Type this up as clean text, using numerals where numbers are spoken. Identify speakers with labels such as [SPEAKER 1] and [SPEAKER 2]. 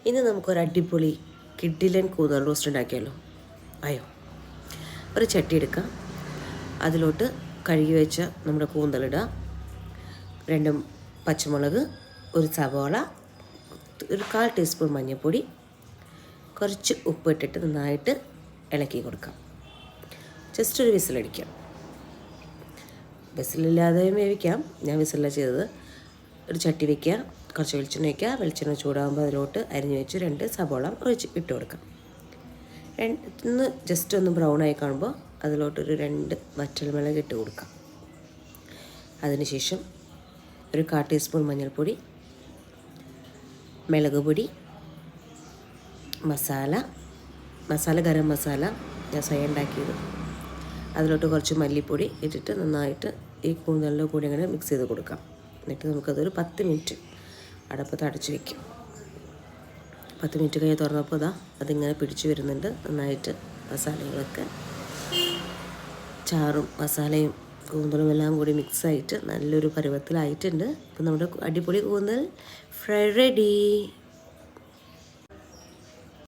[SPEAKER 1] ഇന്ന് നമുക്കൊരു അടിപൊളി കിഡിലൻ കൂന്തൽ റോസ്റ്റ് ഉണ്ടാക്കിയാലോ. അയ്യോ, ഒരു ചട്ടി എടുക്കാം. അതിലോട്ട് കഴുകി വെച്ച നമ്മുടെ കൂന്തലിടുക, 2 പച്ചമുളക്, ഒരു സവാള, ഒരു 1/4 ടീസ്പൂൺ മഞ്ഞൾപ്പൊടി, കുറച്ച് ഉപ്പ് ഇട്ടിട്ട് നന്നായിട്ട് ഇളക്കി കൊടുക്കാം. ജസ്റ്റ് ഒരു വിസിലടിക്കാം. വിസിലില്ലാതെയും വേവിക്കാം, ഞാൻ വിസിലല്ല ചെയ്തത്. ഒരു ചട്ടി വയ്ക്കുക, കുറച്ച് വെളിച്ചെണ്ണ വയ്ക്കുക. വെളിച്ചെണ്ണ ചൂടാകുമ്പോൾ അതിലോട്ട് അരിഞ്ഞ് വെച്ച് 2 സവാള ഇട്ട് കൊടുക്കാം. ജസ്റ്റ് ഒന്ന് ബ്രൗൺ ആയി കാണുമ്പോൾ അതിലോട്ടൊരു 2 വറ്റൽമുളക് ഇട്ട് കൊടുക്കാം. അതിനുശേഷം ഒരു 1/4 ടീസ്പൂൺ മഞ്ഞൾപ്പൊടി, മുളക് പൊടി, മസാല ഗരം മസാല ഞാൻ സ്വയം ഉണ്ടാക്കിയത്. അതിലോട്ട് കുറച്ച് മല്ലിപ്പൊടി ഇട്ടിട്ട് നന്നായിട്ട് ഈ കൂന്തലിൻ്റെ കൂടി ഇങ്ങനെ മിക്സ് ചെയ്ത് കൊടുക്കാം. എന്നിട്ട് നമുക്കതൊരു 10 മിനിറ്റ് അടപ്പത്ത് അടച്ച് വയ്ക്കും. 10 മിനിറ്റ് കഴിഞ്ഞ് തുറന്നപ്പോൾ അതിങ്ങനെ പിടിച്ച് വരുന്നുണ്ട് നന്നായിട്ട്. മസാലകളൊക്കെ, ചാറും മസാലയും കൂന്തലും എല്ലാം കൂടി മിക്സായിട്ട് നല്ലൊരു പരുവത്തിലായിട്ടുണ്ട്. അപ്പോൾ നമ്മുടെ അടിപൊളി കൂന്തൽ ഫ്രൈ റെഡി.